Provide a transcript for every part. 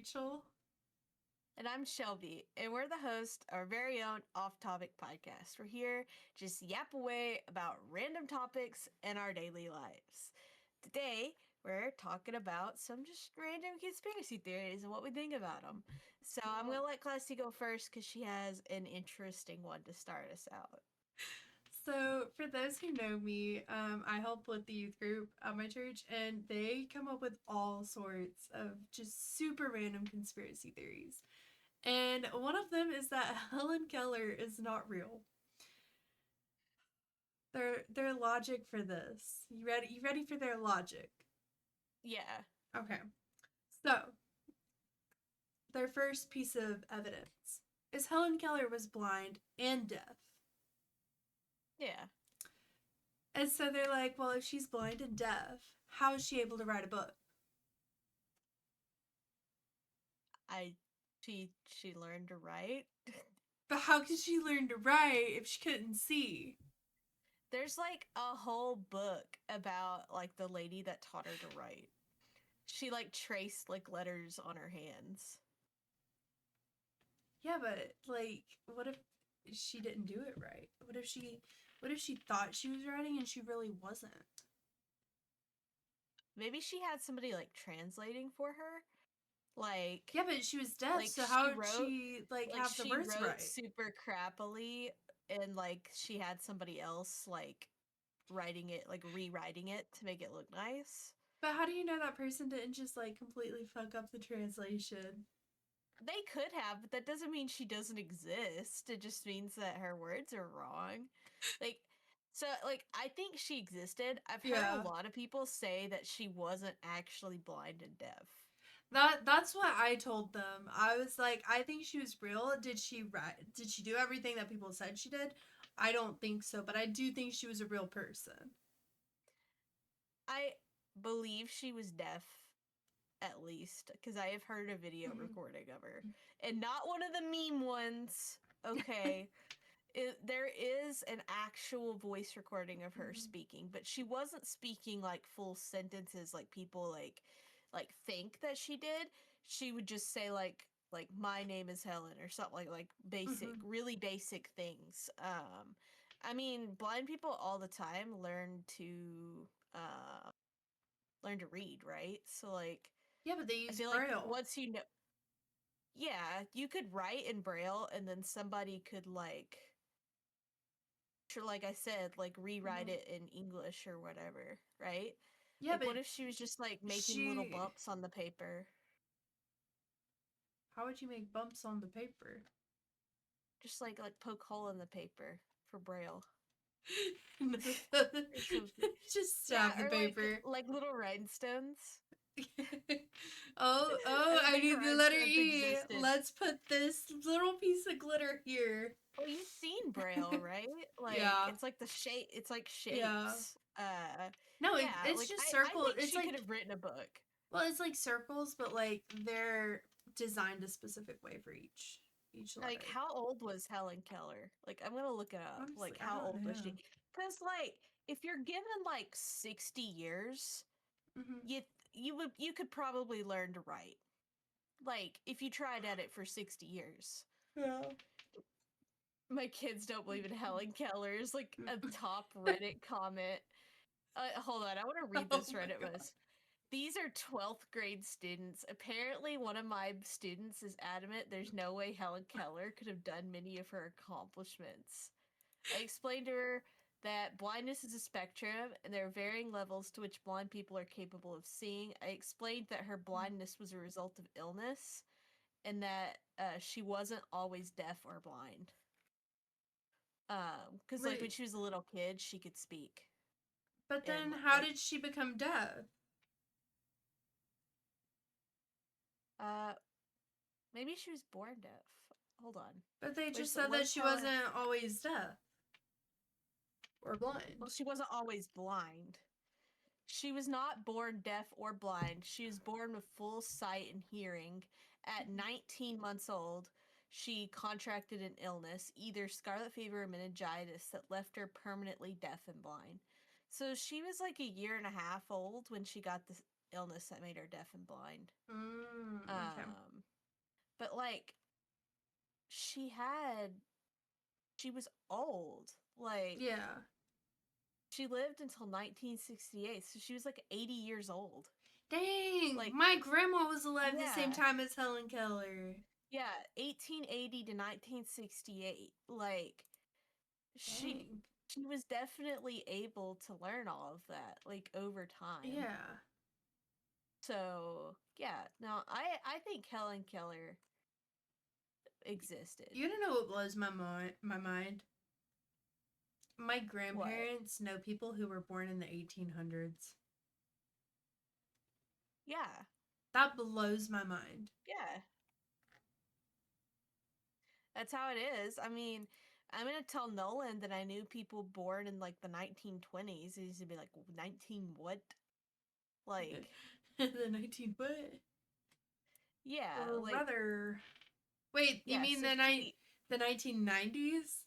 Rachel. And I'm Shelby, and we're the host of our very own off topic podcast. We're here just yap away about random topics in our daily lives. Today, we're talking about some just random conspiracy theories and what we think about them. So I'm going Well, to let Classy go first because she has an interesting one to start us out. so, for those who know me, I help with the youth group at my church, and they come up with all sorts of just super random conspiracy theories. And one of them is that Helen Keller is not real. Their logic for this. You ready? You ready for their logic? Yeah, Okay. So, their first piece of evidence is Helen Keller was blind and deaf. yeah. And so they're like, well, if she's blind and deaf, how is she able to write a book? I she learned to write. But how could she learn to write if she couldn't see? There's like a whole book about like the lady that taught her to write. She like traced like letters on her hands. Yeah, but like, what if she didn't do it right? What if she thought she was writing and she really wasn't? Maybe she had somebody like translating for her. Like Yeah, but she was deaf, like so how she would wrote she like like have the she words wrote right? super crappily and like she had somebody else like writing it like rewriting it to make it look nice. But how do you know that person didn't just like completely fuck up the translation? They could have, but that doesn't mean she doesn't exist. It just means that her words are wrong. Like, so, like, I think she existed. I've heard a Yeah. lot of people say that she wasn't actually blind and deaf. That's what I told them. I was like, I think she was real. Did she write? Did she do everything that people said she did? I don't think so, but I do think she was a real person. I believe she was deaf, at least, because I have heard a video Mhm. recording of her. And not one of the meme ones, okay? There is an actual voice recording of her Mhm. speaking, but she wasn't speaking like full sentences like people like think that she did. She would just say like my name is Helen or something like basic, Mhm. really basic things. I mean, blind people all the time uh learn to read, right? So like Yeah, but they I use feel like braille. once you know, yeah, you could write in braille and then somebody could like sure, like I said, like rewrite Mhm. it in English or whatever, right? Yeah, Like, but what if she was just like making little she. bumps on the paper, How would you make bumps on the paper? just like poke hole in the paper for braille or something? Just Yeah, stab the or paper. like little rhinestones. Oh, I don't I think need the letter rhinestones E. existed. Let's put this little piece of glitter here. Well, you've seen braille, right? Like Yeah. it's like the shape. It's like Yeah. shapes. No, Yeah. it's Like just I circle. think It's she could like, have written a book. well, it's like circles, but like they're designed a specific way for each Like, letter. how old was Helen Keller? Like, I'm gonna look it up. Like, Honestly, I how don't old was know. she? Because, like, if you're given like 60 years, Hmm. you could probably learn to write. Like, if you tried at it for 60 years. Yeah. My kids don't believe in Helen Keller's like a top Reddit comment. Hold on, I want to read Oh this my Reddit god. post. These are 12th grade students. Apparently, one of my students is adamant there's no way Helen Keller could have done many of her accomplishments. I explained to her that blindness is a spectrum and there are varying levels to which blind people are capable of seeing. I explained that her blindness was a result of illness and that she wasn't always deaf or blind. Because like when Wait, she was a little kid, she could speak but and then how like did she become deaf? uh maybe she was born deaf. Hold on. But they Where's just the said that where's she Helen? wasn't always deaf or Well, blind. she wasn't always blind. She was not born deaf or blind. She was born with full sight and hearing. At Mhm. 19 months old, she contracted an illness, either scarlet fever or meningitis, that left her permanently deaf and blind. So she was like a year and a half old when she got this illness that made her deaf and blind. Okay. like, she had, she was old. Like, Yeah. she lived until 1968, so she was like 80 years old. Dang, Like, my grandma was alive the same yeah, time as Helen Keller. yeah, 1880 to 1968. Like, she Dang. she was definitely able to learn all of that, like, over time. Yeah. So, yeah, no, I think Helen Keller existed. You don't know what blows my mind? My What? grandparents know people who were born in the 1800s. Yeah, That blows my mind. yeah. That's how it is. I mean, I'm gonna tell Nolan that I knew people born in like the 1920s. He's gonna be like, 19 what? Like, The 19 what? yeah, Or like, rather, wait, you yeah, mean so he, the 1990s?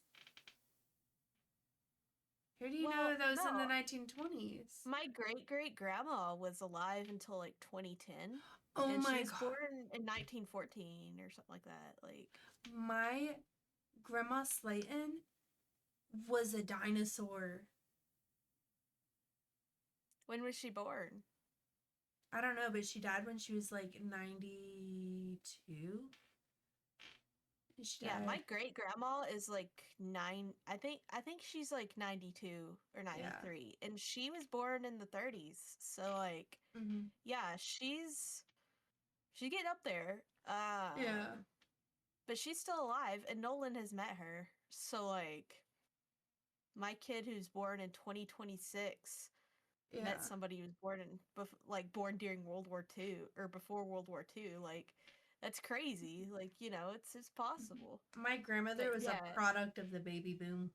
Who do you know well, those in the no, 1920s? my great grandma was alive until like 2010, Oh and she my was god. born in 1914 or something like that. Like, My grandma Slayton was a dinosaur. when was she born? I don't know, but she died when she was like 92. She Yeah, my died. great grandma is like nine. I think she's like 92 or Yeah. 93, and she was born in the 30s. So like, Hmm. yeah, she's getting up there. Yeah. But she's still alive, and Nolan has met her. So like, my kid who's born in 2026 met Yeah. somebody who was born in like born during World War II or before World War II. Like, that's crazy. Like, it's possible. My grandmother But was a yeah, product of the baby boom.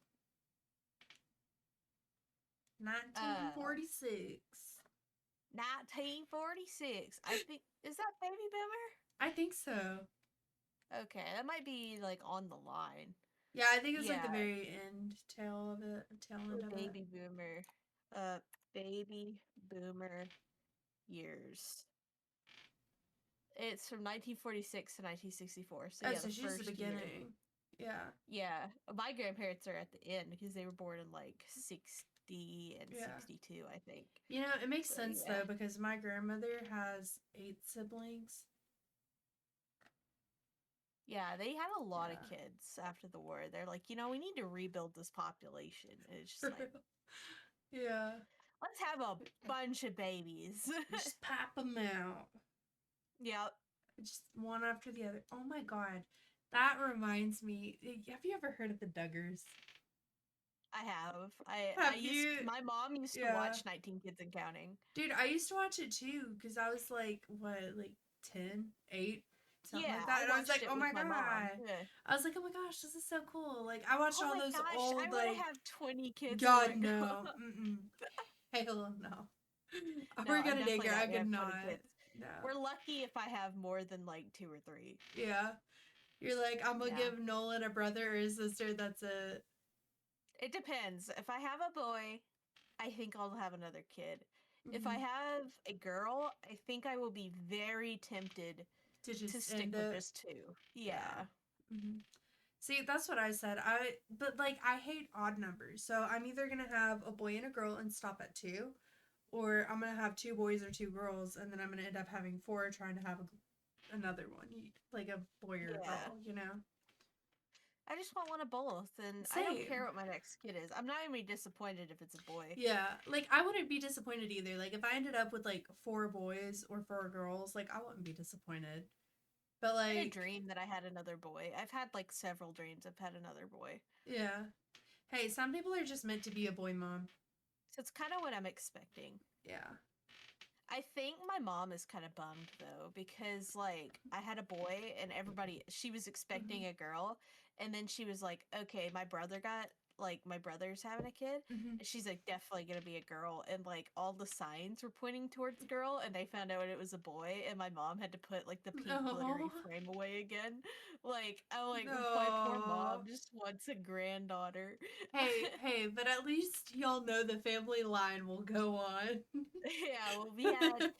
uh 1946. 1946. I think, is that baby boomer? I think so. Okay, that might be like on the line. Yeah, I think it was like the Yeah, very end tail end of it. baby boomer. Uh baby boomer years. It's from 1946 to 1964. So Oh, yeah, so the she's the first year. beginning. Yeah. Yeah, my grandparents are at the end because they were born in like 60 and Yeah. 62, I think. You know, it makes So sense yeah. though because my grandmother has 8 siblings. Yeah, they had a lot of Yeah. kids after the war. They're like, we need to rebuild this population. And it's just For like, real. Yeah. let's have a bunch of babies. Just pop them out. Yep, Just one after the other. Oh my god. That reminds me. Have you ever heard of the Duggars? I have. I Have used you? my mom used to Yeah. watch 19 Kids and Counting. Dude, I used to watch it too because I was like, what, like 10, 8, something Yeah, like that. I And I was watched like, it oh with my my mom. god. Yeah. I was like, oh my gosh, this is so cool. Like, I watched Oh all my those gosh, I old, want to like, have 20 kids when God, we're grown no. up. Mm-mm. Hell no. No, We're I'm gonna definitely daycare. I not gonna could have not. 20 kids. No. We're lucky if I have more than like two or three. Yeah. You're like, I'm gonna Yeah. give Nolan a brother or a sister. That's it. It depends. If I have a boy, I think I'll have another kid. If I Hmm. have a girl, I think I will be very tempted To to just stick end with it. just two. Yeah. Yeah. Hmm. See, that's what I said. But like, I hate odd numbers. So I'm either gonna have a boy and a girl and stop at two, or I'm gonna have two boys or two girls, and then I'm gonna end up having four trying to have another one, like a boy or a Yeah. girl, you know? I just want one of both, and I don't Same. care what my next kid is. I'm not gonna be disappointed if it's a boy. Yeah, like I wouldn't be disappointed either. Like if I ended up with like four boys or four girls, like I wouldn't be disappointed. But I had a like, dream that I had another boy. I've had like several dreams I've had another boy. yeah. Hey, some people are just meant to be a boy mom. So it's kind of what I'm expecting. Yeah. I think my mom is kind of bummed though because like I had a boy and she was Hmm. expecting a girl, and then she was like, "Okay, my brother's having a kid." Hmm. And she's like, "Definitely going to be a girl." And like all the signs were pointing towards girl, and they found out it was a boy, and my mom had to put like the pink glittery No. frame away again. Like, I'm like, my poor mom No. just wants a granddaughter. Hey, hey, but at least y'all know the family line will go on. Yeah, well, we had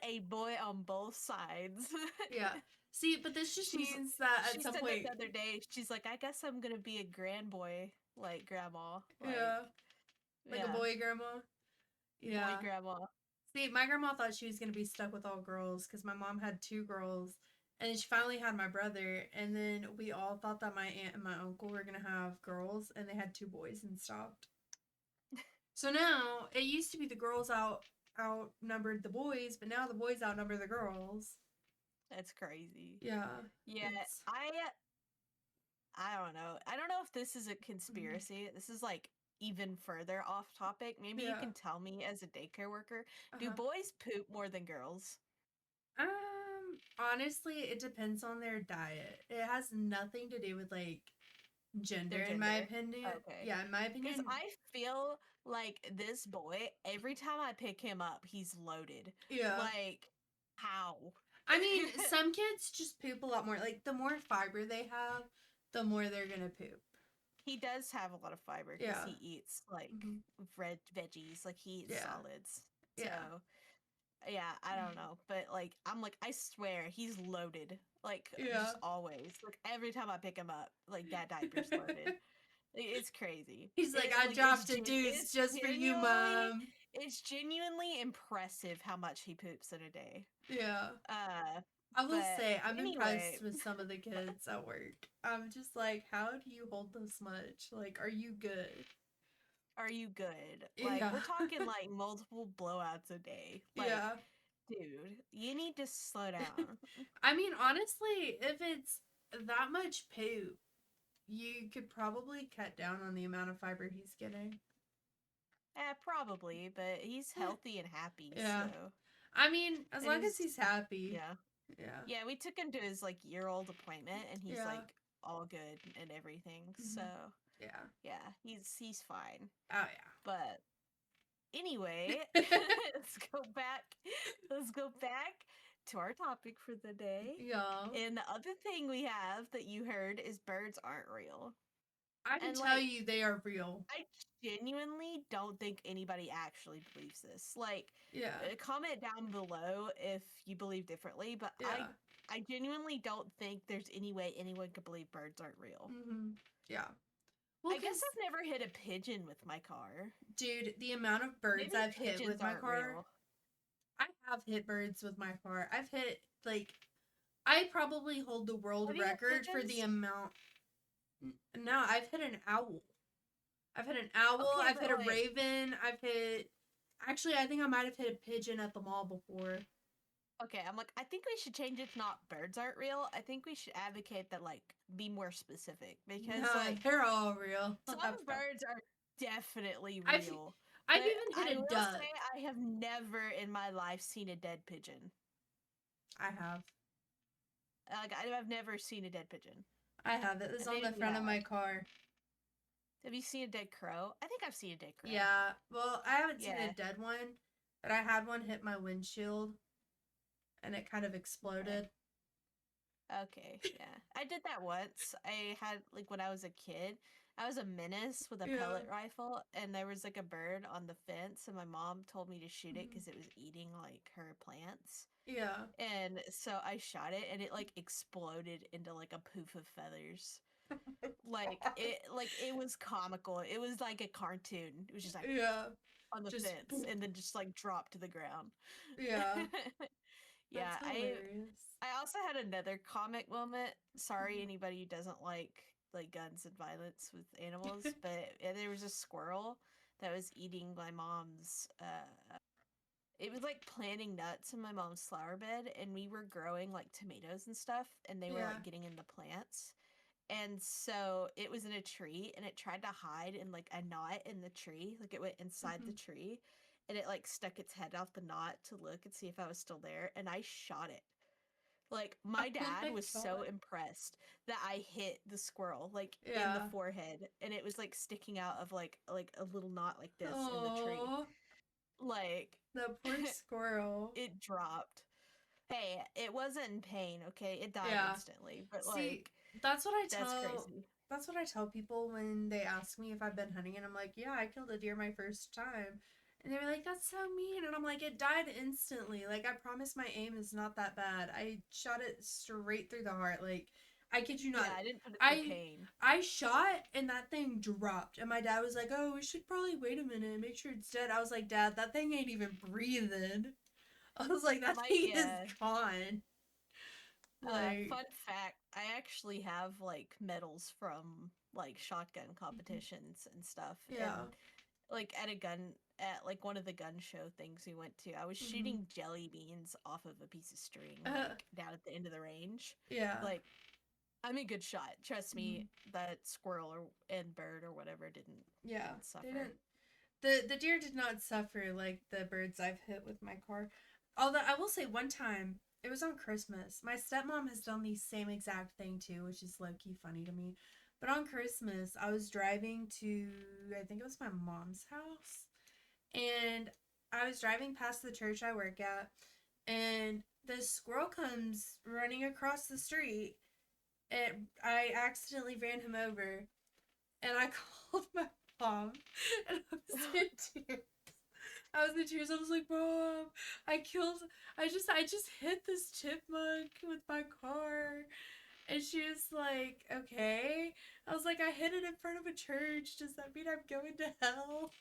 a boy on both sides. Yeah. See, but this just She means that at she some said that point, the other day. She's like, I guess I'm gonna be a grand boy, like grandma, like yeah, like a yeah, boy grandma. boy Yeah. grandma. See, my grandma thought she was gonna be stuck with all girls because my mom had two girls, and then she finally had my brother, and then we all thought that my aunt and my uncle were gonna have girls, and they had two boys and stopped. So now it used to be the girls outnumbered the boys, but now the boys outnumber the girls. That's crazy. Yeah, Yeah, it's I don't know. I don't know if this is a mhm. conspiracy. This is like even further off topic. Maybe you Yeah. can tell me as a daycare worker, do Uh-huh. boys poop more than girls? Honestly, it depends on their diet. It has nothing to do with like gender, Their in my gender? opinion. Okay. Yeah, in my Because opinion. I feel like this boy, every time I pick him up, he's loaded. Yeah. Like, how? I mean, some kids just poop a lot more. Like the more fiber they have, the more they're gonna poop. He does have a lot of fiber because Yeah. he eats like Hmm. red veggies, like he eats Yeah. solids. So Yeah. yeah, I don't know, but like I'm like I swear he's loaded, like Yeah. just always, like every time I pick him up, like that diaper's loaded. It's crazy. He's like, It I like dropped a deuce just for you, mom. it's genuinely impressive how much he poops in a day. Yeah. Uh, I will but say, I'm anyway, impressed with some of the kids at work. I'm just like, how do you hold this much? Like, are you good? are you good? Like Yeah. we're talking like multiple blowouts a day. Like, Yeah. dude, you need to slow down. I mean, honestly, if it's that much poop, you could probably cut down on the amount of fiber he's getting. Probably, but he's healthy and happy, Yeah. so I mean, as and long as he's he's happy. yeah. Yeah. Yeah, we took him to his like year-old appointment and he's Yeah. like all good and everything. So, Hmm. Yeah. yeah, he's fine. Oh, But anyway, yeah. let's go back. Let's go back to our topic for the day. Yeah. And the other thing we have that you heard is birds aren't real. I can And tell like you they are real. I genuinely don't think anybody actually believes this. Like, Yeah. comment down below if you believe differently, but Yeah. I genuinely don't think there's any way anyone could believe birds aren't real. Hmm. Yeah. Well, I guess because, I've never hit a pigeon with my car. dude, the amount of birds Maybe I've hit with pigeons my aren't car, real. I have hit birds with my car. I've hit, like, I probably hold the world Have you hit record for the pigeons? amount. No, I've hit an owl. I've hit an owl. Okay, I've but hit a like, raven. I've hit. Actually, I think I might have hit a pigeon at the mall before. okay, I'm like, I think we should change it to not birds aren't real. I think we should advocate that, like, be more specific because, No, like, they're all real. some I've, birds are definitely I've real. I've But even I hit a will duck. say I have never in my life seen a dead pigeon. I have. Like, I've never seen a dead pigeon. I have. It was And on maybe the you front of have. my car. Have you seen a dead crow? I think I've seen a dead crow. Yeah. Well, I haven't seen a Yeah. dead one, but I had one hit my windshield, and it kind of Okay. exploded. Okay. Yeah. I did that once. I had, like, when I was a kid, I was a menace with a Yeah. pellet rifle, and there was, like, a bird on the fence, and my mom told me to shoot it Mhm. because it was eating, like, her plants. Yeah. And so I shot it, and it, like, exploded into, like, a poof of feathers. Like it was comical. It was like a cartoon. It was just like Yeah. on the Just. fence and then just like dropped to the ground. Yeah. Yeah, That's hilarious. I also had another comic moment. Sorry Mhm. anybody who doesn't like guns and violence with animals, but there was a squirrel that was eating my mom's it was like planting nuts in my mom's flower bed, and we were growing like tomatoes and stuff, and they were Yeah. like getting in the plants. And so it was in a tree and it tried to hide in like a knot in the tree. Like it went inside the Mhm. tree and it like stuck its head out the knot to look and see if I was still there. And I shot it. Like my Oh dad my was so god. impressed that I hit the squirrel like in the Yeah. forehead and it was like sticking out of like a little knot like this in the tree. Oh, Like that poor squirrel. it dropped. Hey, it wasn't in pain, okay? It died Yeah. instantly, but See, like that's what I that's tell. crazy. That's what I tell people when they ask me if I've been hunting, and I'm like, yeah, I killed a deer my first time. And they were like, "That's so mean." And I'm like, "It died instantly. Like, I promise my aim is not that bad. I shot it straight through the heart. Like, I kid you not. Yeah, I didn't put it through I pain. I shot and that thing dropped. And my dad was like, "Oh, we should probably wait a minute and make sure it's dead." I was like, "Dad, that thing ain't even breathing." I was like, "That My thing is yeah. gone." Like, Fun fact, I actually have like medals from like shotgun competitions and stuff. And yeah. like at like one of the gun show things we went to, I was Hmm. shooting jelly beans off of a piece of string Uh, like down at the end of the range. yeah. Like I'm a good shot. Trust me, Mhm. that squirrel or and bird or whatever Yeah. didn't They suffer. didn't. The deer did not suffer like the birds I've hit with my car. Although I will say one time, it was on Christmas. My stepmom has done the same exact thing too, which is low key funny to me. But on Christmas, I was driving to, I think it was my mom's house, and I was driving past the church I work at, and this squirrel comes running across the street, and I accidentally ran him over, and I called my mom, and I was in tears. I was in tears. I was like, "Mom, I killed. I just hit this chipmunk with my car." And she was like, "Okay." I was like, "I hit it in front of a church. Does that mean I'm going to hell?"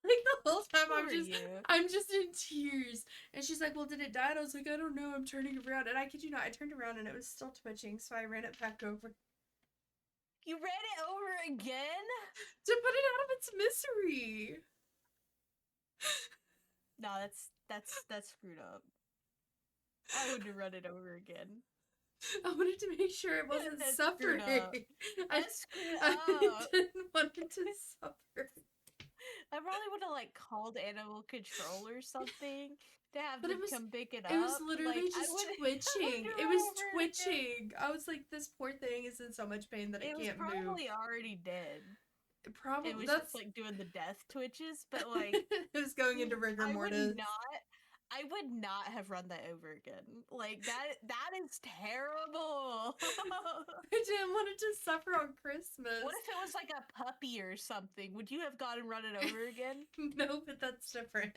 Like the whole time, Poor you. I'm just in tears. And she's like, "Well, did it die?" And I was like, "I don't know. I'm turning around." And I kid you not, I turned around and it was still twitching. So I ran it back over You ran it over again? to put it out of its misery. No, that's screwed up. I wouldn't run it over again. I wanted to make sure it wasn't That's screwed suffering. up. I, That's screwed I up. didn't want it to suffer. I probably would have like called animal control or something to have But them come pick it it was up. literally Like I just would I twitching. wouldn't It run was over it again. twitching. I was like, this poor thing is in so much pain that it It was can't move. probably already dead. It It probably was just that's like doing the death twitches, but like it was going into rigor I would mortis. not I would not have run that over again. Like that is terrible. I didn't want it to suffer on What Christmas. if it was like a puppy or something? Would you have gone and run it over again? No, but that's different.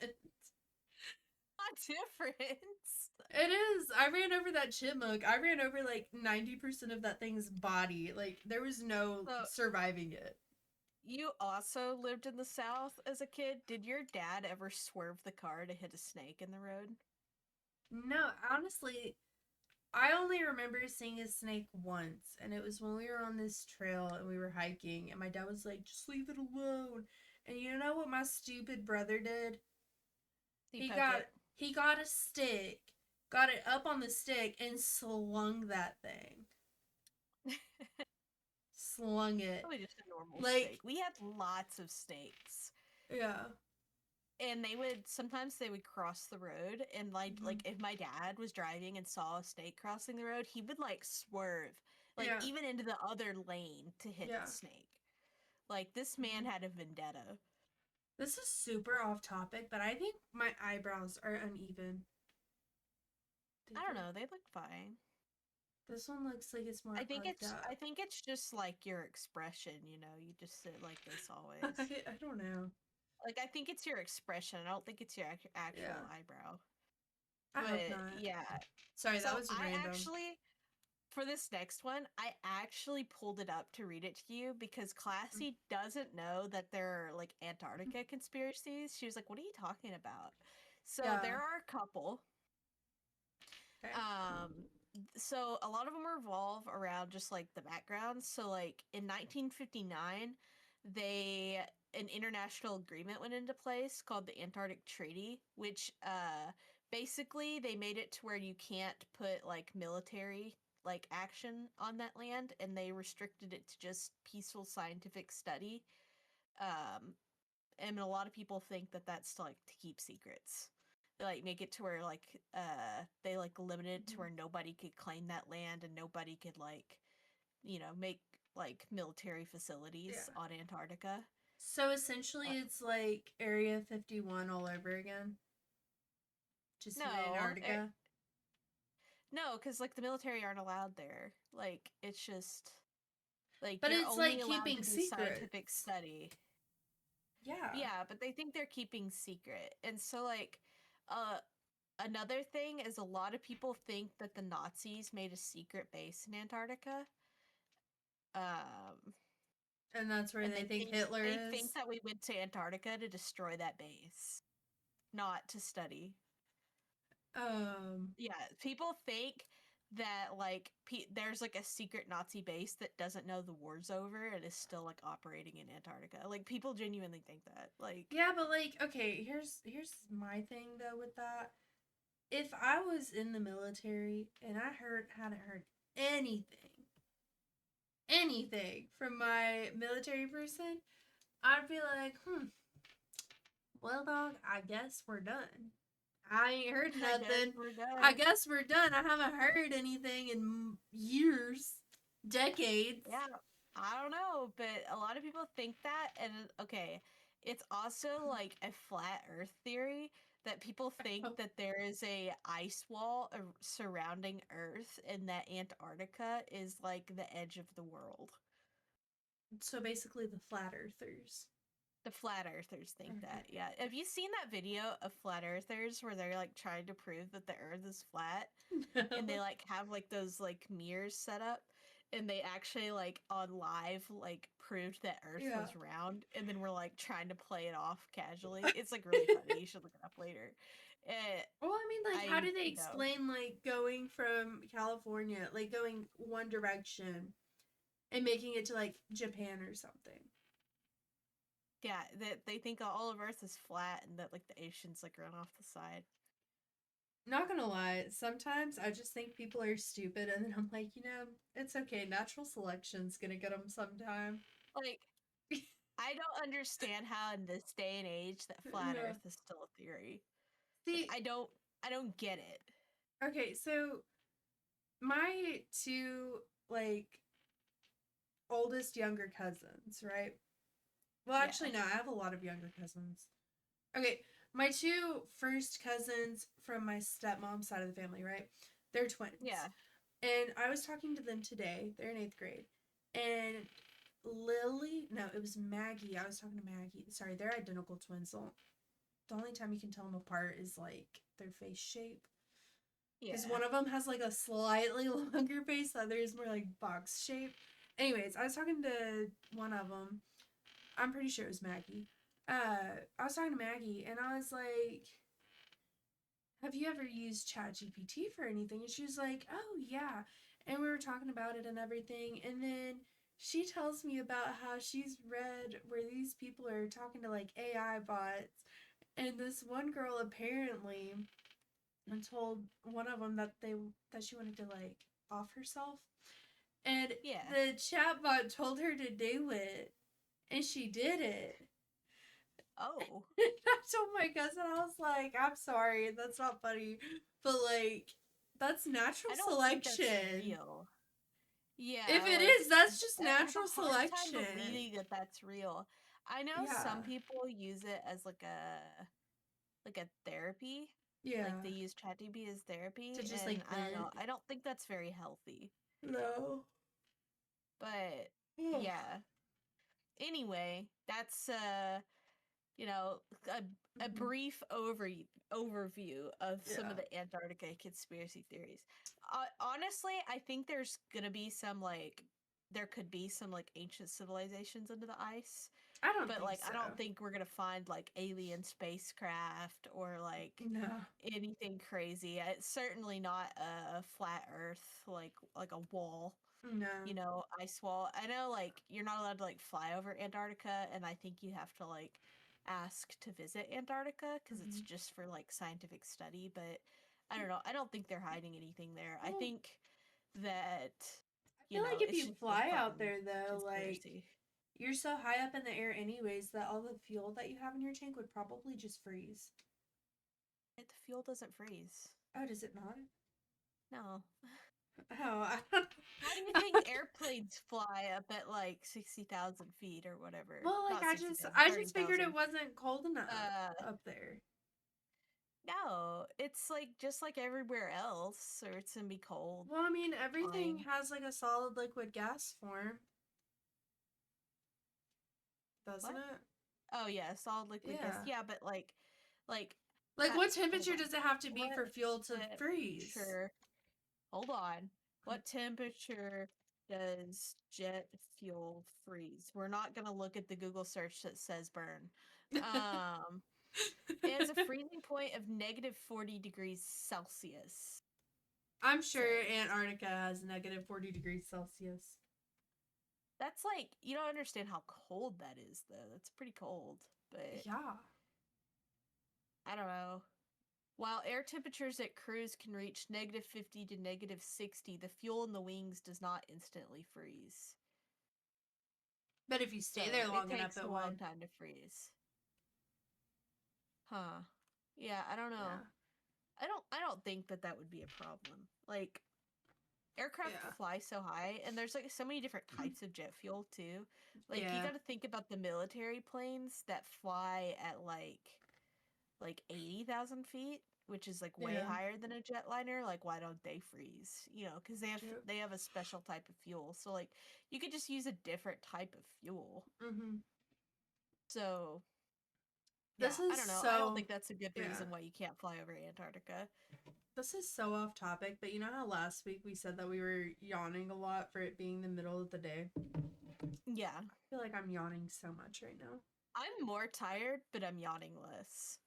Not different. It is. I ran over that chipmunk. I ran over like 90% of that thing's body. Like, there was no So surviving it. you also lived in the South as a kid. Did your dad ever swerve the car to hit a snake in the road? No, honestly, I only remember seeing a snake once, and it was when we were on this trail and we were hiking, and my dad was like, "Just leave it alone." And you know what my stupid brother did? He He poke got it. he got a stick, got it up on the stick, and slung that thing. Slung it. Probably just a normal Like, steak. We had lots of steaks. yeah. And they would cross the road and Hmm. like if my dad was driving and saw a snake crossing the road, he would like swerve like Yeah. even into the other lane to hit Yeah. the snake. Like this man Hmm. had a vendetta. This is super off topic, but I think my eyebrows are uneven. They I don't look. know, they look fine. This one looks like it's more arched I up. think it's just like your expression, you know, you just sit like this always. I don't know. Like I think it's your expression. I don't think it's your actual Yeah. eyebrow. I hope But not. yeah. Sorry, that So was I random. actually for this next one, I actually pulled it up to read it to you because Classy doesn't know that there are like Antarctica conspiracies. She was like, "What are you talking about?" So Yeah. there are a couple. Okay. Um, so a lot of them revolve around just like the background. So like in 1959, they an international agreement went into place called the Antarctic Treaty, which basically they made it to where you can't put like military like action on that land, and they restricted it to just peaceful scientific study. Um, and a lot of people think that that's to, like to keep secrets. They like make it to where like they like limit it to Hmm. where nobody could claim that land and nobody could like make like military facilities Yeah. on Antarctica. So essentially, Uh, it's like Area 51 all over again, just in no, Antarctica. no, because like the military aren't allowed there. Like it's just like But you're it's like only allowed keeping to do scientific secrets. study. Yeah. Yeah, but they think they're keeping secret. And so like uh another thing is a lot of people think that the Nazis made a secret base in Antarctica. Um And that's where and they think Hitler they think is. that we went to Antarctica to destroy that base, not to study. Um, Yeah, people think that like there's like a secret Nazi base that doesn't know the war's over and is still like operating in Antarctica. Like people genuinely think that. Like yeah, but like, okay, here's my thing though with that. If I was in the military and I hadn't heard anything, anything from my military person, I'd be like, well, dog, I guess we're done. I ain't heard I guess nothing. we're I done. guess we're done. I haven't heard anything in years, decades. Yeah, I don't know, but a lot of people think that, and okay, it's also like a flat Earth theory that people think that there is a ice wall surrounding Earth, and that Antarctica is like the edge of the world. So basically, the flat earthers. The flat earthers think that. Okay. Yeah. Have you seen that video of flat earthers where they're like trying to prove that the earth is flat and they No. like have like those like mirrors set up and they actually like on live like proved that earth Yeah. was round and then we're like trying to play it off casually. It's like really funny. You should look it up later. Uh, Well, I mean, like, how I do they know. explain, like, going from California, like, going one direction and making it to, like, Japan or something? Yeah, that they think all of earth is flat and that like the oceans like run off the side. Not gonna lie, sometimes I just think people are stupid, and then I'm like, it's okay. Natural selection's gonna get them sometime. Like I don't understand how in this day and age that flat Yeah. earth is still a theory. Like See, I don't get it. okay, so my two, like, oldest younger cousins, right? Well, Yeah. actually, no, I have a lot of younger cousins. Okay, my two first cousins from my stepmom's side of the family, right? They're twins. Yeah. And I was talking to them today. They're in eighth grade. And Lily, no, it was Maggie. I was talking to Maggie. Sorry, they're identical twins. The only time you can tell them apart is like their face shape. Because Yeah. one of them has like a slightly longer face, the other is more like box shape. Anyways, I was talking to one of them. I'm pretty sure it was Maggie. I was talking to Maggie and I was like, have you ever used ChatGPT for anything? And she was like, oh, yeah. And we were talking about it and everything. And then she tells me about how she's read where these people are talking to like AI bots. And this one girl apparently told one of them that she wanted to like off herself. And Yeah. the chatbot told her to do it. And she did it. Oh. I told my cousin, I was like, I'm sorry, that's not funny. But like, that's natural I don't think that's selection. real. If Yeah, it like is, that's just I have natural a hard time selection. believing that that's real. I know Yeah. some people use it as like a therapy. Like Yeah. they use ChatGPT as To therapy just and like I don't know. vent. I don't think that's very healthy. No. But Ugh. yeah. Anyway, that's you know, a Mhm. brief overview of some of Yeah. the Antarctica conspiracy theories. Honestly, I think there's gonna be some like there could be some like ancient civilizations under the ice, I don't but think like so. I don't think we're gonna find like alien spacecraft or like No. anything crazy. It's certainly not a flat Earth like a wall, No. ice wall. I know like you're not allowed to like fly over Antarctica, and I think you have to like ask to visit Antarctica because it's Mhm. just for like scientific study. But I don't know. I don't think they're hiding anything there. I Well, think that, I feel like if it's you just a fly out fucking there though, like conspiracy. you're so high up in the air anyways that all the fuel that you have in your tank would probably just freeze. The fuel doesn't freeze. Oh, does it not? No. Oh, I don't. How do you think airplanes fly up at like 60,000 feet or whatever? Well, like Not 60,000, I just figured it 30,000. wasn't cold enough Uh, up there. no, it's like just like everywhere else, or it's gonna be cold. Well, I mean, everything Fine. has like a solid liquid gas form, doesn't What? it? Oh yeah, solid liquid gas. Yeah. Yeah, but like Like, what hold temperature on. does it have to be What for fuel to freeze? temperature? Hold on. What temperature does jet fuel freeze? We're not gonna look at the Google search that says burn. Um, it has a freezing point of -40 degrees Celsius. I'm It sure says. Antarctica has -40 degrees Celsius. That's like you don't understand how cold that is though. That's pretty cold. But Yeah. I don't know. While air temperatures at cruise can reach -50 to -60, the fuel in the wings does not instantly freeze. But if you stay So there it long enough, takes a it long would. time to freeze. Huh. Yeah, I don't know. Yeah. I don't think that that would be a problem. Like aircraft Yeah. fly so high and there's like so many different types of jet fuel too. Like you Yeah. got to think about the military planes that fly at like 80,000 feet, which is like way Yeah. higher than a jetliner. Like, why don't they freeze? You know, because True. they have a special type of fuel. So like, you could just use a different type of fuel. Mm-hmm. So yeah, This I is don't know. I don't so. think that's a good Yeah. reason why you can't fly over Antarctica. This is so off topic, but you know how last week we said that we were yawning a lot for it being the middle of the day? Yeah, I feel like I'm yawning so much right now. I'm more tired, but I'm yawning less.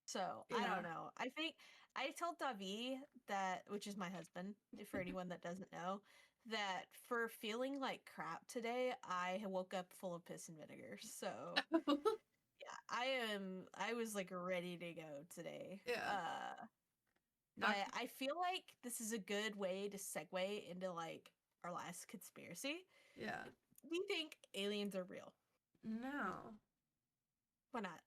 So I Yeah. don't know. I think I told Davi that, which is my husband, for anyone that doesn't know, that for feeling like crap today, I woke up full of piss and vinegar. So yeah, I was like ready to go today. Yeah. But Not. I feel like this is a good way to segue into like our last conspiracy. Yeah. Do you think aliens are real? No. Why not?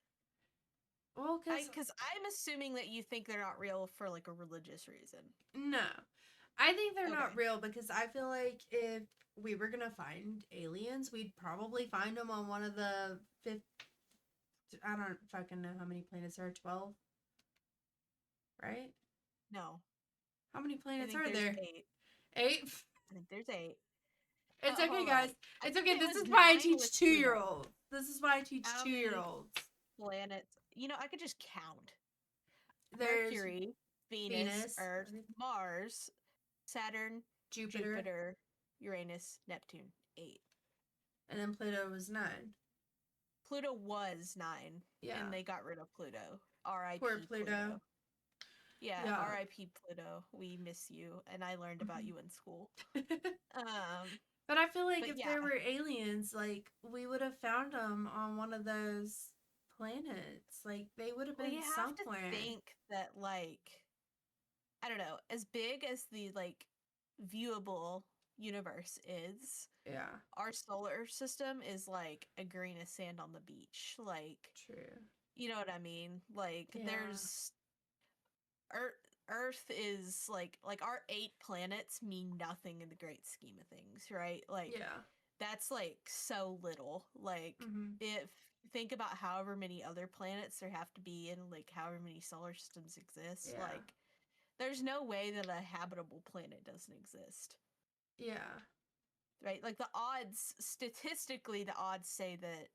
Well, because Because I'm assuming that you think they're not real for like a religious reason. no. I think they're not Okay. real because I feel like if we were gonna find aliens, we'd probably find them on one of the fifth. I don't fucking know how many planets there are. 12, right? No. How many I planets think are there's there? 8. 8. I think there's 8. It's okay, Hold guys. on. I It's think okay. it This was is why I 9 teach with 2-year Pluto. olds. This is why I teach How 2-year many olds. planets? You know, I could just count. There's Mercury, Venus, Venus, Earth, Mars, Saturn, Jupiter, Jupiter, Uranus, Neptune. 8. and then Pluto was 9. Pluto was 9, Yeah. and they got rid of Pluto. Poor R.I.P. Pluto. Pluto. Yeah, Yeah. R.I.P. Pluto. We miss you, and I learned about you in school. Um, But I feel like but if yeah, there were aliens, like, we would have found them on one of those planets. Like, they would have well, you been have to somewhere. think that like I don't know, as big as the like viewable universe is, Yeah. our solar system is like a grain of sand on the beach. Like, True. you know what I mean? Like Yeah. there's Earth Earth is like our 8 planets mean nothing in the great scheme of things, right? Like Yeah. that's like so little. Like Mm-hmm. if think about however many other planets there have to be in like however many solar systems exist, Yeah. like there's no way that a habitable planet doesn't exist. Yeah. Right? Like the odds statistically the odds say that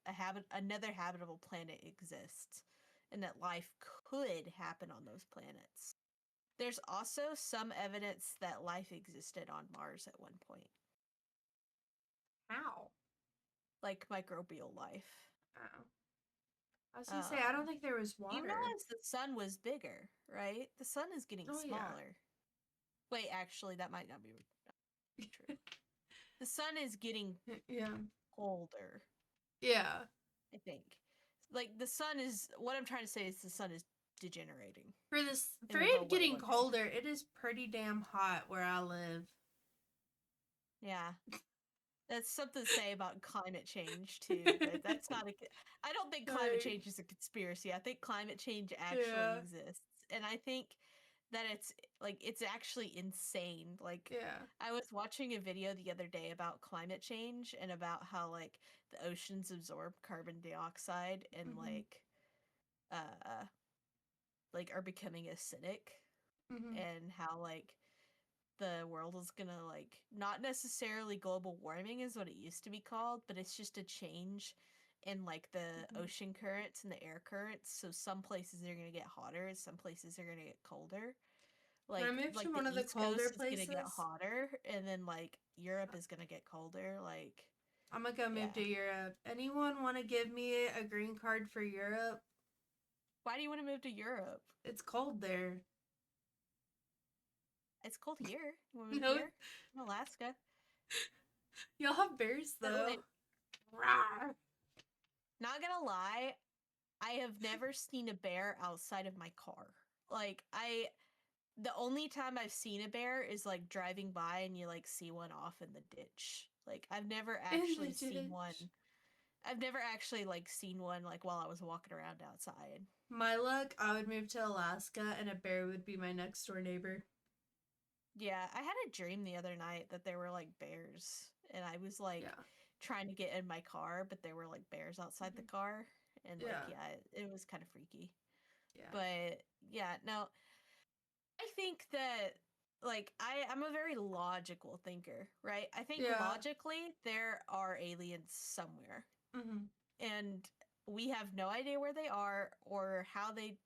another habitable planet exists and that life could happen on those planets. There's also some evidence that life existed on Mars at one point, How? like microbial life. Wow. I was gonna say, I don't Um, think there was you water. realize the sun was bigger, right? The sun is getting Oh, yeah. smaller. Wait, actually, that might not be true. The sun is getting Yeah. colder, Yeah. I think. Like the sun is what I'm trying to say is the sun is degenerating For in a it good way getting one day. colder, it is pretty damn hot where I live. Yeah. That's something to say about climate change too, but that's not a. I don't think climate Like, change is a conspiracy. I think climate change actually yeah. exists, and I think that it's actually insane. Like Yeah. I was watching a video the other day about climate change and about how like the oceans absorb carbon dioxide and Mhm. uh like are becoming acidic Mhm. and how like the world is gonna like not necessarily global warming is what it used to be called, but it's just a change in like the Mhm. ocean currents and the air currents. So some places are gonna get hotter, and some places are gonna get colder. Can I move to Like the one of the East colder Coast is gonna get places? hotter, and then like Europe is gonna get colder. Like, I'm gonna go move yeah. to Europe. Anyone want to give me a green card for Europe? Why do you want to move to Europe? It's cold there. It's cold here. You want to move No, here? In Alaska. y'all have bears No, though. Rawr. not gonna lie, I have never seen a bear outside of my car. Like, the only time I've seen a bear is like driving by and you like see one off in the ditch. Like, I've never In the actually seen one. ditch. I've never actually like seen one like while I was walking around outside. My luck, I would move to Alaska and a bear would be my next door neighbor. Yeah, I had a dream the other night that there were like bears, and I was like Yeah. trying to get in my car, but there were like bears outside the Mhm. car, and like, Yeah. yeah, it was kind of freaky. Yeah. But yeah, no, I think that like I'm a very logical thinker, right? I think Yeah. logically there are aliens somewhere, Mm-hmm. and we have no idea where they are or how they,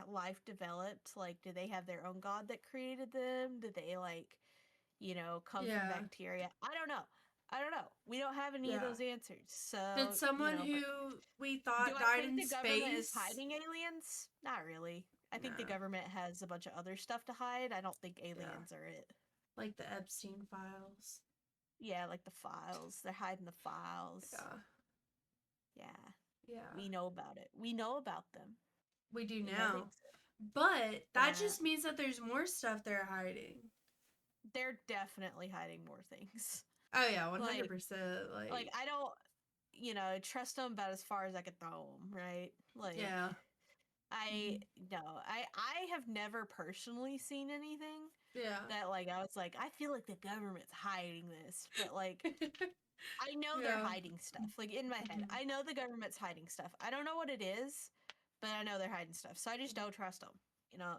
life developed. Like, do they have their own god that created them? Did they like, come from Yeah. bacteria? I don't know. We don't have any of Yeah. those answers. So, Did someone who we do thought I died think in the government is space? hiding aliens? Not really. I think the No. government has a bunch of other stuff to hide. I don't think Yeah. aliens are it. Like the Epstein files. Yeah, like the files. They're hiding the files. Yeah. Yeah. Yeah. We know about it. We know about them. We do We know they now. exist. But that Yeah. just means that there's more stuff they're hiding. They're definitely hiding more things. Oh yeah, Like 100%. I don't, trust them about as far as I could throw them, right? Like Yeah. I Mhm. no, I have never personally seen anything Yeah. that like I was like I feel like the government's hiding this, but like I know they're Yeah. hiding stuff. Like in my head, Mhm. I know the government's hiding stuff. I don't know what it is, but I know they're hiding stuff. So I just don't trust them.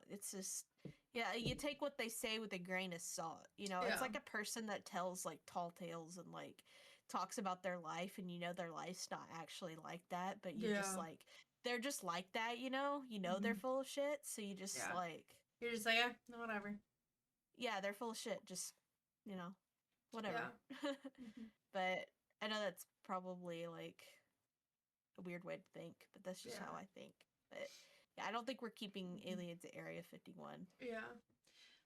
It's just yeah, you take what they say with a grain of salt. It's Yeah. like a person that tells like tall tales and like talks about their life and their life's not actually like that, but you just Yeah. like they're just like that, they're Mhm. full of shit, so you just Yeah. like You're just like, no, whatever. yeah, they're full of shit, just you know, whatever. Yeah. Mhm. But I know that's probably like a weird way to think, but that's just how Yeah. I think. But yeah, I don't think we're keeping Mhm. aliens at Area 51. Yeah.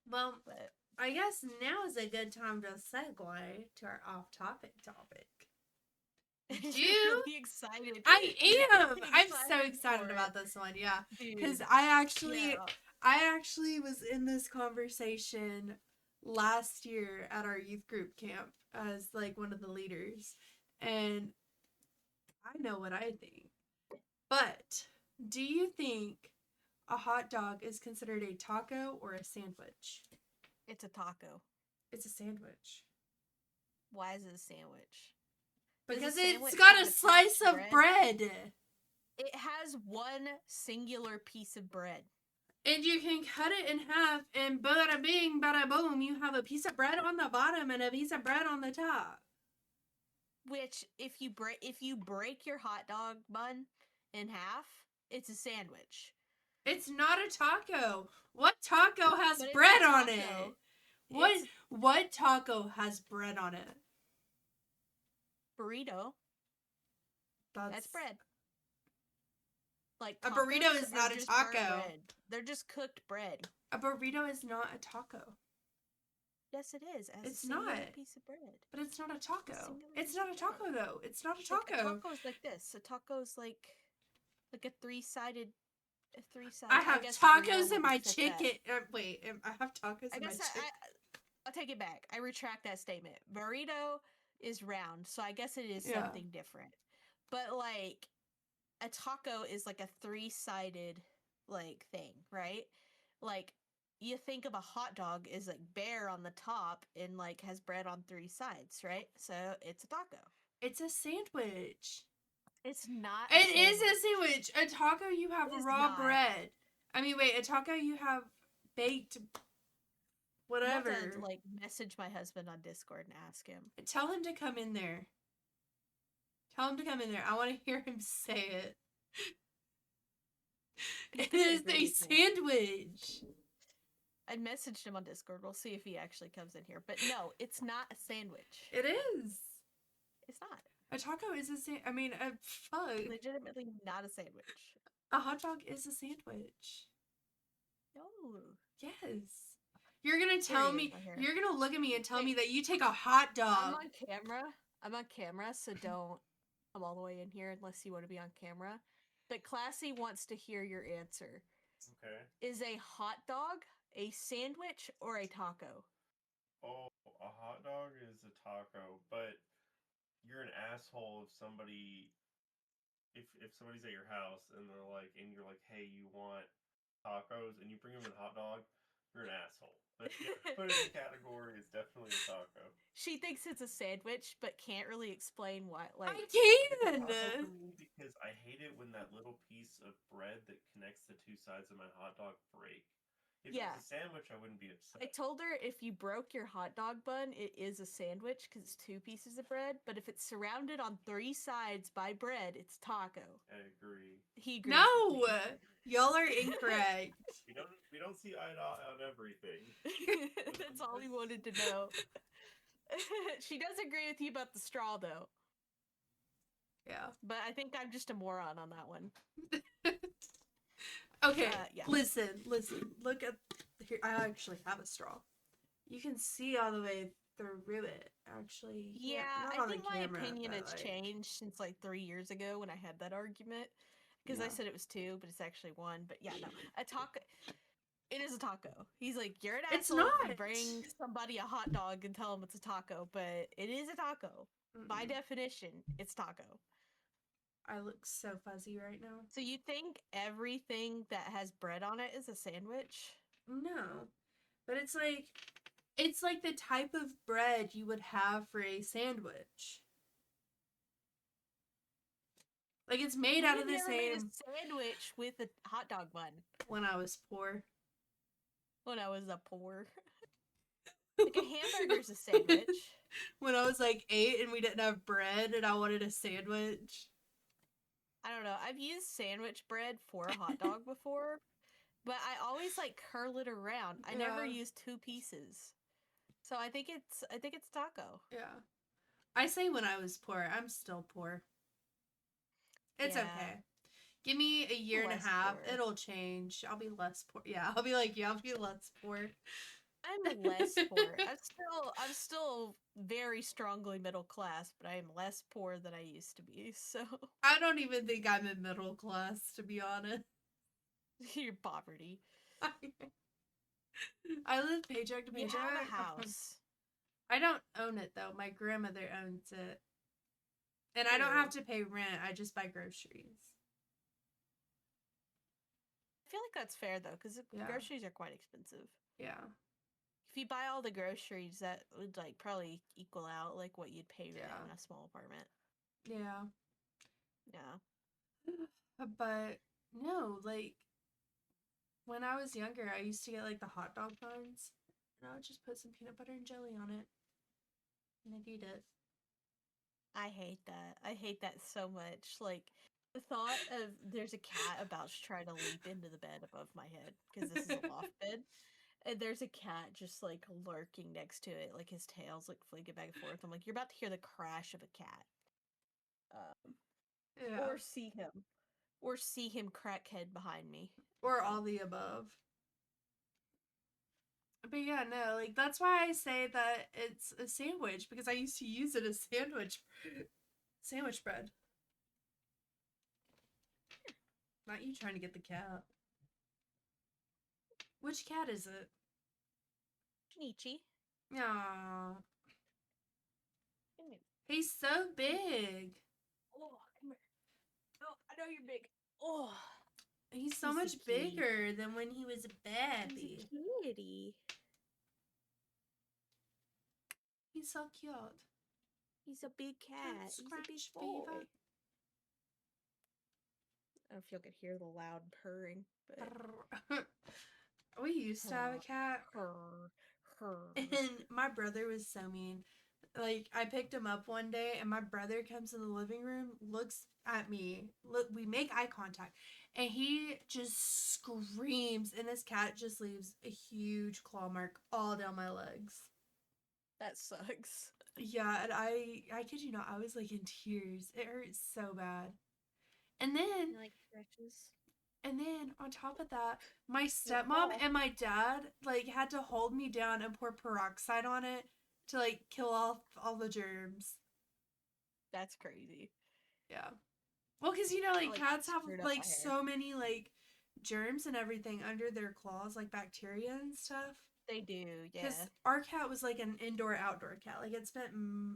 Well, But I guess now is a good time to segue to our off-topic topic. you're Do really excited. I You're am. really I'm so excited excited for it, about this one. Yeah, because dude. Yeah. I actually was in this conversation last year at our youth group camp as like one of the leaders, and I know what I think. But do you think a hot dog is considered a taco or a sandwich? It's a taco. It's a sandwich Why is it a sandwich? Does a because it's sandwich got have a slice attached of bread? bread. It has one singular piece of bread. And you can cut it in half, and bada bing, bada boom, you have a piece of bread on the bottom and a piece of bread on the top. Which, if you break your hot dog bun in half, it's a sandwich. It's not a taco. What taco has But it's bread a on taco. it? What It's what taco has bread on it? burrito. That's That's bread. Like a burrito tacos is are not a just burnt taco. bread. They're just cooked bread. A burrito is not a taco. Yes, it is. As a It's singular not. piece of bread. But it's not a A taco. singular It's piece not a of bread. taco though. It's not a Like a taco. taco is like this. A taco is like a three-sided. I have guess burrito tacos in wouldn't my fit that. chicken. Wait, I have tacos I in my guess chicken. I'll take it back. I retract that statement. Burrito is round, so I guess it is Yeah. something different. But like a taco is like a three-sided like thing, right? Like you think of a hot dog is like bare on the top and like has bread on three sides, right? So it's a taco. It's a sandwich. It's not a It is sandwich. a sandwich. A taco, you have It is raw not. bread. I mean, wait, a taco, you have baked I'm about to whatever. like message my husband on Discord and ask him. Tell him to come in there. Tell him to come in there. I want to hear him say it. He's It gonna is agree a with me. sandwich. I messaged him on Discord. We'll see if he actually comes in here. But no, it's not a sandwich. It is. It's not. A taco is a sandwich. I mean, fuck. Legitimately not a sandwich. A hot dog is a sandwich. No. Yes. You're gonna tell me. You're gonna look at me and tell me that you take a hot dog. I'm on camera. I'm on camera, so don't come all the way in here unless you want to be on camera. But Classy wants to hear your answer. Okay. Is a hot dog a sandwich or a taco? Oh, a hot dog is a taco, but you're an asshole if somebody's at your house and you're like, hey, you want tacos, and you bring them in hot dog, you're an asshole. But yeah, put it in the category, it's definitely a taco. She thinks it's a sandwich, but can't really explain why. I Like, It's a can. taco for me because I hate it when that little piece of bread that connects the two sides of my hot dog break. If it was a sandwich, I wouldn't be upset. I told her if you broke your hot dog bun, it is a sandwich because it's 2 pieces of bread. But if it's surrounded on 3 sides by bread, it's taco. I agree. He agrees. No, y'all are incorrect. We don't see eye to eye on everything. That's all he wanted to know. She does agree with you about the straw, though. Yeah. But I think I'm just a moron on that one. Okay, listen. Look at here. I actually have a straw. You can see all the way through it. Actually, yeah, I think my opinion has changed since like 3 years ago when I had that argument. Because I said it was 2, but it's actually 1. But yeah, no, a taco. It is a taco. He's like, you're an asshole. It's not. If you bring somebody a hot dog and tell them it's a taco, but it is a taco. By definition, it's taco. I look so fuzzy right now. So you think everything that has bread on it is a sandwich? No. But it's like the type of bread you would have for a sandwich. Like it's made out of the same. Made a sandwich with a hot dog bun. When I was poor. When I was a poor. Like a hamburger's a sandwich. When I was like 8 and we didn't have bread and I wanted a sandwich. I don't know. I've used sandwich bread for a hot dog before, but I always like curl it around. I never use 2 pieces. So I think it's taco. Yeah. I say when I was poor. I'm still poor. It's okay. Give me a year and a half. Poor. It'll change. I'll be less poor. Yeah, I'll be less poor. I'm less poor. I'm still very strongly middle class, but I am less poor than I used to be. So I don't even think I'm in middle class, to be honest. You're poverty. I live paycheck to paycheck. You have a house. I don't own it though. My grandmother owns it. And I don't have to pay rent. I just buy groceries. I feel like that's fair though, because groceries are quite expensive. Yeah. If you buy all the groceries, that would like probably equal out like what you'd pay rent in a small apartment. Yeah. Yeah. But no, like when I was younger, I used to get like the hot dog buns, and I would just put some peanut butter and jelly on it, and I'd eat it. I hate that. I hate that so much. Like the thought of there's a cat about to try to leap into the bed above my head because this is a loft bed. And there's a cat just like lurking next to it, like his tail's like flicking back and forth. I'm like, you're about to hear the crash of a cat. Or see him crackhead behind me. Or all the above. But yeah, no, like that's why I say that it's a sandwich, because I used to use it as sandwich bread. Not you trying to get the cat. Which cat is it? Nietzsche. Aww. He's so big. Oh, come here. Oh, I know you're big. Oh. He's so much bigger than when he was a baby. He's a kitty. He's so cute. He's a big cat. He's a big boy. I don't know if you can hear the loud purring, but we used to have a cat. And my brother was so mean. like I picked him up one day and my brother comes in the living room, looks at me, look, we make eye contact, and he just screams, and this cat just leaves a huge claw mark all down my legs. That sucks. Yeah, and I kid you not, I was like in tears. It hurt so bad. And then You like scratches? and then on top of that, my Your stepmom claw. and my dad like had to hold me down and pour peroxide on it to like kill off all the germs. That's crazy. Yeah. Well, because I like like cats have screwed up like my hair. so many like germs and everything under their claws, like bacteria and stuff. They do, yeah. Because our cat was like an indoor outdoor cat. Like it spent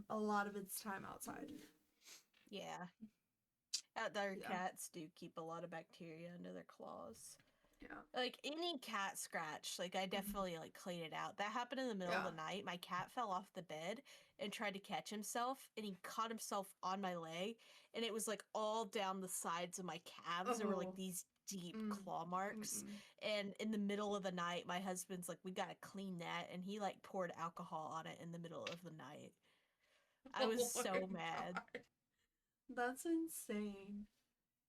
a lot of its time outside. Yeah. Outdoor Yeah. cats do keep a lot of bacteria under their claws. Yeah. Like any cat scratch, like I definitely like clean it out. That happened in the middle of Yeah. the night. My cat fell off the bed and tried to catch himself, and he caught himself on my leg, and it was like all down the sides of my calves. There were like Oh. these deep Mm. claw marks. Mm-mm. And in the middle of the night, my husband's like, "We gotta clean that," and he like poured alcohol on it in the middle of the night. I was Oh so my mad. God. That's insane.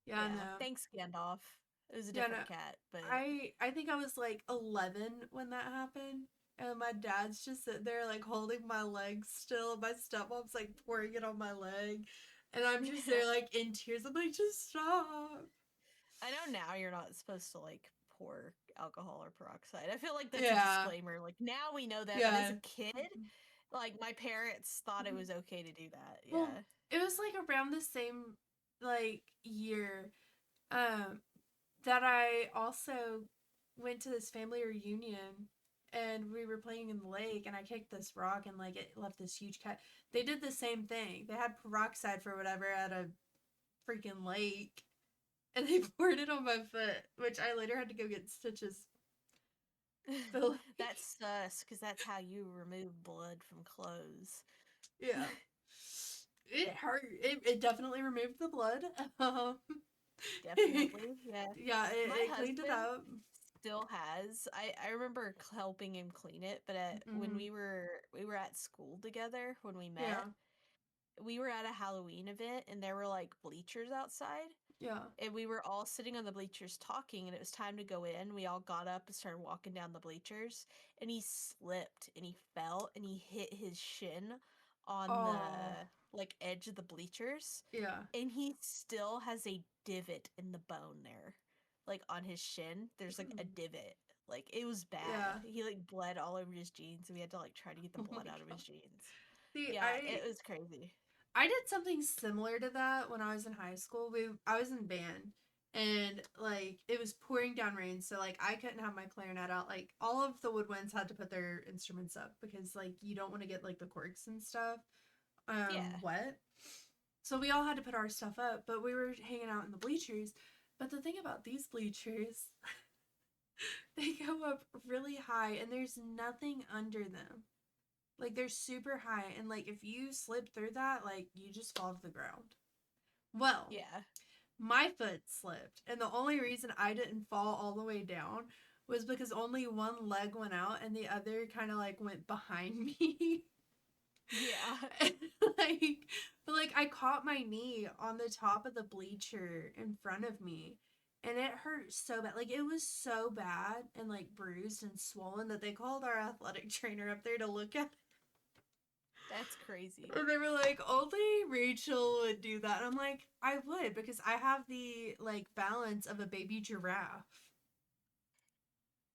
Yeah, Yeah, no. thanks Gandalf. It was a Yeah, no. different cat, but I think I was like 11 when that happened. And my dad's just sitting there like holding my leg still. My stepmom's like pouring it on my leg. And I'm just there like in tears. I'm like, just stop. I know now you're not supposed to like pour alcohol or peroxide. I feel like that's a Yeah. disclaimer. Like now we know that, but as Yeah. a kid, like my parents thought it Mhm. was okay to do that. Well, Yeah. it was like around the same like year that I also went to this family reunion and we were playing in the lake and I kicked this rock and like it left this huge cut. They did the same thing. They had peroxide for whatever at a freaking lake and they poured it on my foot, which I later had to go get stitches. But like, That's sus because that's how you remove blood from clothes. yeah. It hurt. It definitely removed the blood. Um, Definitely. Yeah. yeah, My it cleaned it husband up. still has. I remember helping him clean it, but when Mm-hmm. we were at school together when we Yeah, met, we were at a Halloween event and there were like bleachers outside. yeah. And we were all sitting on the bleachers talking, and it was time to go in. We all got up and started walking down the bleachers, and he slipped and he fell and he hit his shin on the Oh, like edge of the bleachers, yeah. and he still has a divot in the bone there, like on his shin. There's like a Mm. divot. Like it was Yeah. bad. He like bled all over his jeans, and we had to like try to get the Oh my blood out of god. his jeans. See, Yeah, it was crazy. I did something similar to that when I was in high school. I was in band and like it was pouring down rain, so like I couldn't have my clarinet out. Like all of the woodwinds had to put their instruments up because like you don't want to get like the corks and stuff Yeah. wet. So we all had to put our stuff up, but we were hanging out in the bleachers. But the thing about these bleachers, they go up really high and there's nothing under them. Like they're super high and like if you slip through that, like you just fall to the ground. Well, Yeah. my foot slipped and the only reason I didn't fall all the way down was because only one leg went out and the other kind of like went behind me. Yeah. And, like but like I caught my knee on the top of the bleacher in front of me and it hurt so bad. Like it was so bad and like bruised and swollen that they called our athletic trainer up there to look at. That's crazy. And they were like, only Rachel would do that. And I'm like, I would because I have the like balance of a baby giraffe.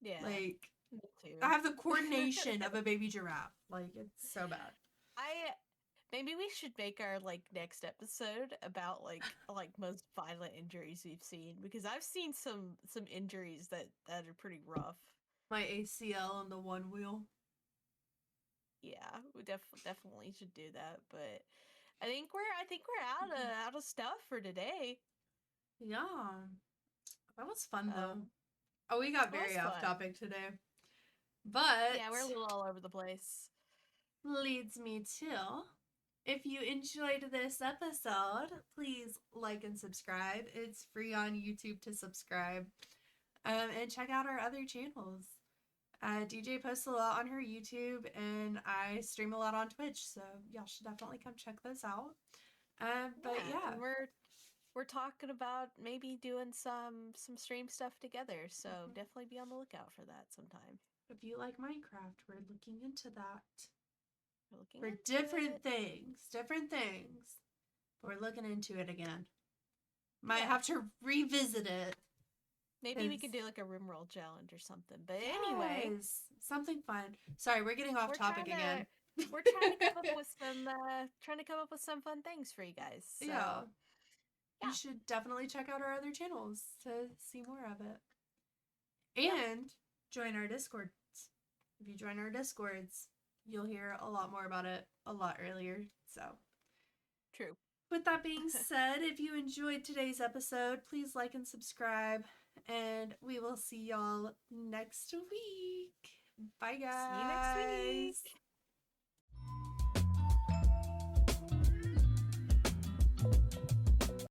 Yeah. Like Me too. I have the coordination of a baby giraffe. Like it's so bad. I maybe we should make our like next episode about like most violent injuries we've seen because I've seen some injuries that are pretty rough. My ACL on the one wheel. Yeah, we definitely should do that, but I think we're out of stuff for today. Yeah. That was fun though. Um Oh, we got it was very off fun. topic today. But Yeah, we're a little all over the place. leads me to if you enjoyed this episode, please like and subscribe. It's free on YouTube to subscribe. And check out our other channels. DJ posts a lot on her YouTube, and I stream a lot on Twitch, so y'all should definitely come check those out. But yeah, and we're talking about maybe doing some stream stuff together, so definitely be on the lookout for that sometime. if you like Minecraft, we're looking into that. We're looking For into different it. things. But we're looking into it again. Might Yeah. have to revisit it. Maybe we could do like a room roll challenge or something. But anyway, something fun. Sorry, we're getting off topic again. We're trying to come up with some fun things for you guys. So, yeah. You should definitely check out our other channels to see more of it. And join our Discords. If you join our Discords, you'll hear a lot more about it a lot earlier. So, true. With that being said, if you enjoyed today's episode, please like and subscribe. And we will see y'all next week. Bye, guys. See you next week.